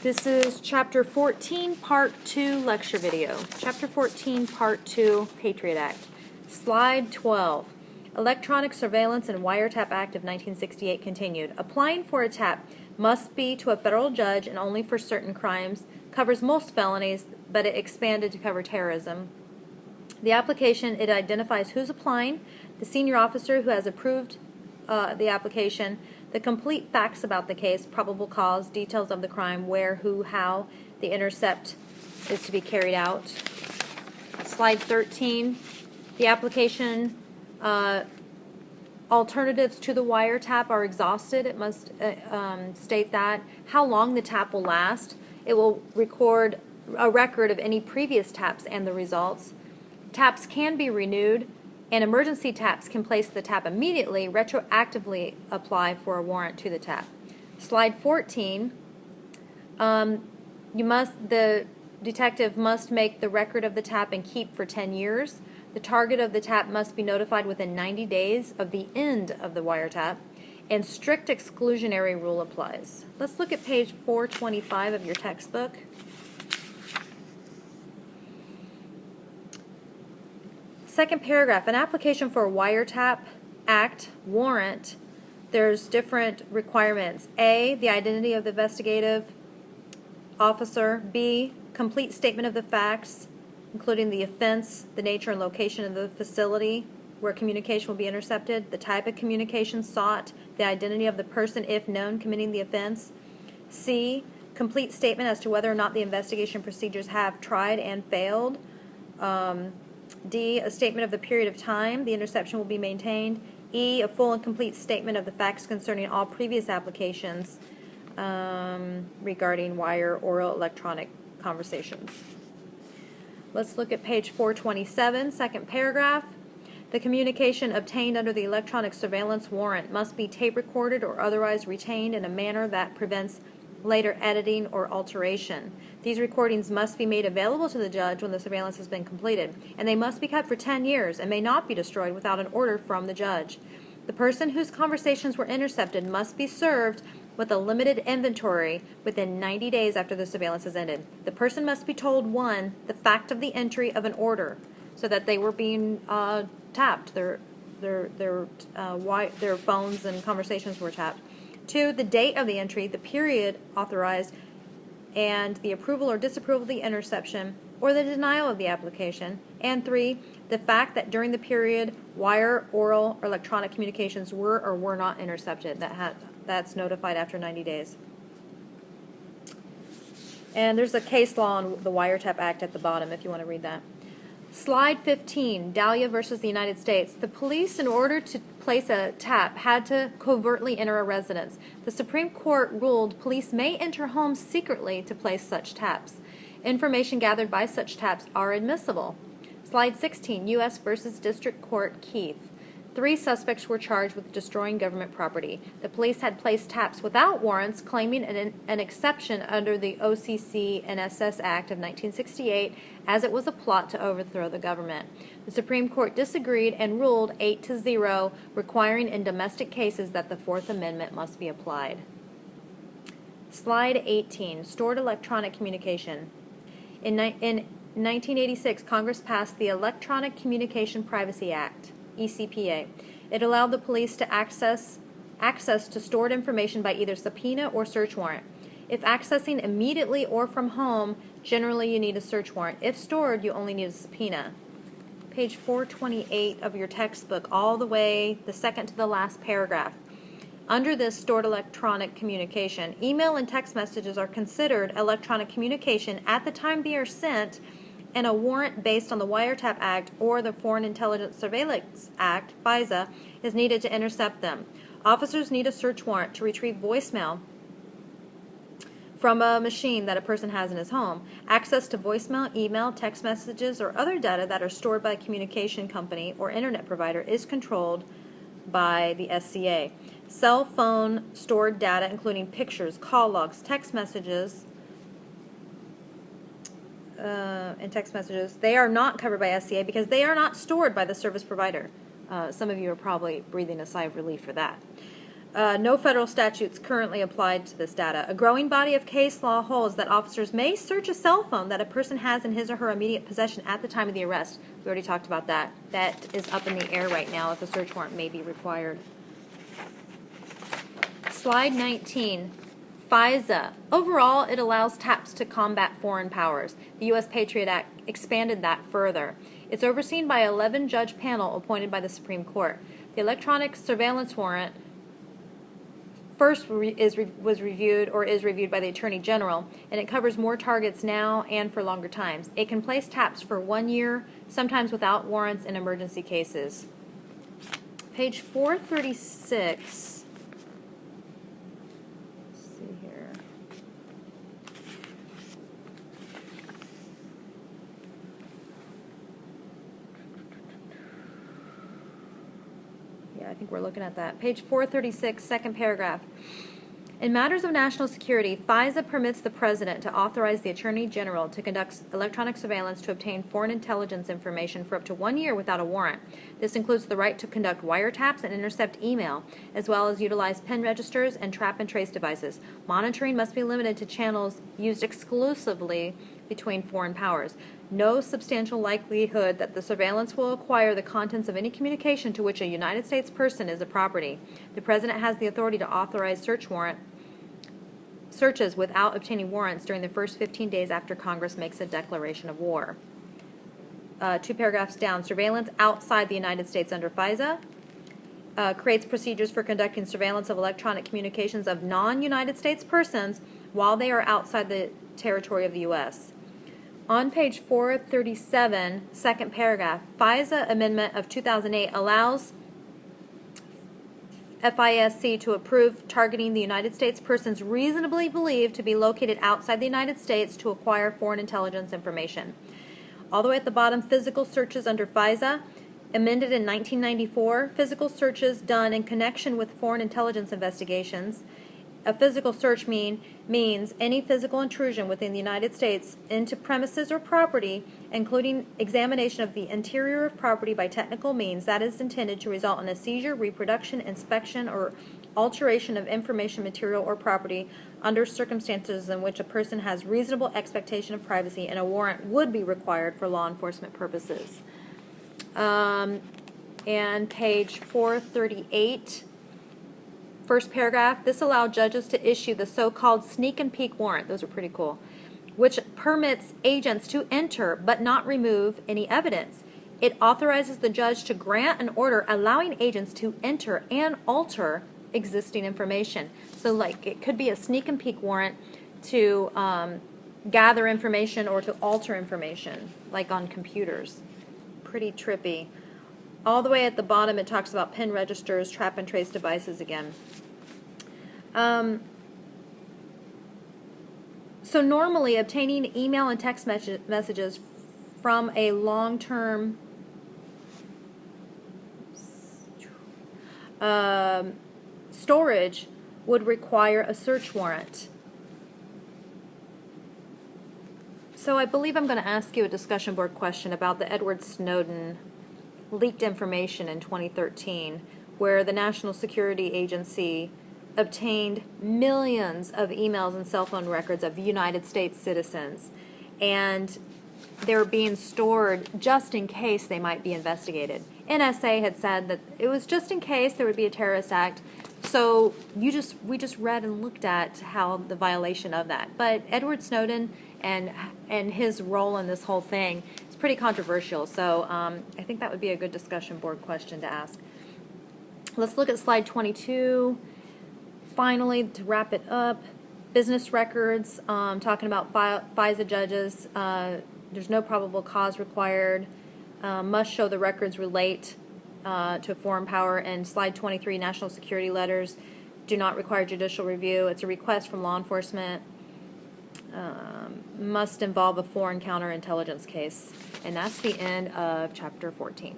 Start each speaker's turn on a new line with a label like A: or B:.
A: This is Chapter 14, Part 2 lecture video. Chapter 14, Part 2, Patriot Act. Slide 12. Electronic Surveillance and Wiretap Act of 1968 continued. Applying for a tap must be to a federal judge and only for certain crimes. Covers most felonies, but it expanded to cover terrorism. The application, it identifies who's applying, the senior officer who has approved the application, the complete facts about the case, probable cause, details of the crime, where, who, how the intercept is to be carried out. Slide 13, the application alternatives to the wiretap are exhausted. It must state that. How long the tap will last. It will record a record of any previous taps and the results. Taps can be renewed, and emergency taps can place the tap immediately, retroactively apply for a warrant to the tap. Slide 14, the detective must make the record of the tap and keep for 10 years. The target of the tap must be notified within 90 days of the end of the wiretap, and strict exclusionary rule applies. Let's look at page 425 of your textbook. Second paragraph, an application for a wiretap act warrant, there's different requirements. A, the identity of the investigative officer. B, complete statement of the facts, including the offense, the nature and location of the facility where communication will be intercepted, the type of communication sought, the identity of the person, if known, committing the offense. C, complete statement as to whether or not the investigation procedures have tried and failed. D, a statement of the period of time the interception will be maintained. E, a full and complete statement of the facts concerning all previous applications regarding wire, oral, electronic conversations. Let's look at page 427, second paragraph. The communication obtained under the electronic surveillance warrant must be tape recorded or otherwise retained in a manner that prevents later editing or alteration. These recordings must be made available to the judge when the surveillance has been completed, and they must be kept for 10 years and may not be destroyed without an order from the judge. The person whose conversations were intercepted must be served with a limited inventory within 90 days after the surveillance has ended. The person must be told, 1, the fact of the entry of an order, so that they were being tapped. Their phones and conversations were tapped. 2, the date of the entry, the period authorized, and the approval or disapproval of the interception or the denial of the application. And 3, the fact that during the period wire, oral, or electronic communications were or were not intercepted. That's notified after 90 days. And there's a case law on the Wiretap Act at the bottom if you want to read that. Slide 15, Dahlia versus the United States. The police, in order to place a tap, had to covertly enter a residence. The Supreme Court ruled police may enter homes secretly to place such taps. Information gathered by such taps are admissible. Slide 16, U.S. versus District Court, Keith. 3 suspects were charged with destroying government property. The police had placed taps without warrants, claiming an exception under the OCC and SS Act of 1968, as it was a plot to overthrow the government. The Supreme Court disagreed and ruled 8-0, requiring in domestic cases that the Fourth Amendment must be applied. Slide 18, stored electronic communication. In 1986, Congress passed the Electronic Communication Privacy Act, ECPA. It allowed the police to access to stored information by either subpoena or search warrant. If accessing immediately or from home, generally you need a search warrant. If stored, you only need a subpoena. Page 428 of your textbook, all the way, the second to the last paragraph. Under this stored electronic communication, email and text messages are considered electronic communication at the time they are sent, and a warrant based on the Wiretap Act or the Foreign Intelligence Surveillance Act, Fisa, is needed to intercept them. Officers need a search warrant to retrieve voicemail from a machine that a person has in his home. Access to voicemail, email, text messages, or other data that are stored by a communication company or internet provider is controlled by the SCA. Cell phone stored data, including pictures, call logs, text messages, and text messages, they are not covered by SCA because they are not stored by the service provider. Some of you are probably breathing a sigh of relief for that. No federal statutes currently applied to this data. A growing body of case law holds that officers may search a cell phone that a person has in his or her immediate possession at the time of the arrest. We already talked about that. That is up in the air right now if a search warrant may be required. Slide 19. FISA. Overall, it allows taps to combat foreign powers. The U.S. Patriot Act expanded that further. It's overseen by an 11-judge panel appointed by the Supreme Court. The electronic surveillance warrant first is reviewed by the Attorney General, and it covers more targets now and for longer times. It can place taps for 1 year, sometimes without warrants in emergency cases. Page 436. Let's see here. Yeah, I think we're looking at that. Page 436, second paragraph. In matters of national security, FISA permits the President to authorize the Attorney General to conduct electronic surveillance to obtain foreign intelligence information for up to 1 year without a warrant. This includes the right to conduct wiretaps and intercept email, as well as utilize pen registers and trap and trace devices. Monitoring must be limited to channels used exclusively between foreign powers. No substantial likelihood that the surveillance will acquire the contents of any communication to which a United States person is a property. The President has the authority to authorize searches without obtaining warrants during the first 15 days after Congress makes a declaration of war. 2 paragraphs down, surveillance outside the United States under FISA creates procedures for conducting surveillance of electronic communications of non-United States persons while they are outside the territory of the U.S. On page 437, second paragraph, FISA Amendment of 2008 allows FISC to approve targeting the United States persons reasonably believed to be located outside the United States to acquire foreign intelligence information. All the way at the bottom, physical searches under FISA, amended in 1994, physical searches done in connection with foreign intelligence investigations. A physical search means any physical intrusion within the United States into premises or property, including examination of the interior of property by technical means that is intended to result in a seizure, reproduction, inspection, or alteration of information, material, or property under circumstances in which a person has reasonable expectation of privacy and a warrant would be required for law enforcement purposes. And page 438, first paragraph, this allowed judges to issue the so-called sneak and peek warrant, those are pretty cool, which permits agents to enter but not remove any evidence. It authorizes the judge to grant an order allowing agents to enter and alter existing information. So like it could be a sneak and peek warrant to gather information or to alter information, like on computers. Pretty trippy. All the way at the bottom, it talks about pen registers, trap and trace devices again. So normally, obtaining email and text messages from a long-term storage would require a search warrant. So I believe I'm going to ask you a discussion board question about the Edward Snowden leaked information in 2013, where the National Security Agency obtained millions of emails and cell phone records of United States citizens, and they were being stored just in case they might be investigated. NSA had said that it was just in case there would be a terrorist act, so we just read and looked at how the violation of that. But Edward Snowden and his role in this whole thing is pretty controversial, so I think that would be a good discussion board question to ask. Let's look at slide 22. Finally, to wrap it up, business records, talking about FISA judges, there's no probable cause required, must show the records relate to a foreign power, and slide 23, national security letters do not require judicial review. It's a request from law enforcement, must involve a foreign counterintelligence case. And that's the end of chapter 14.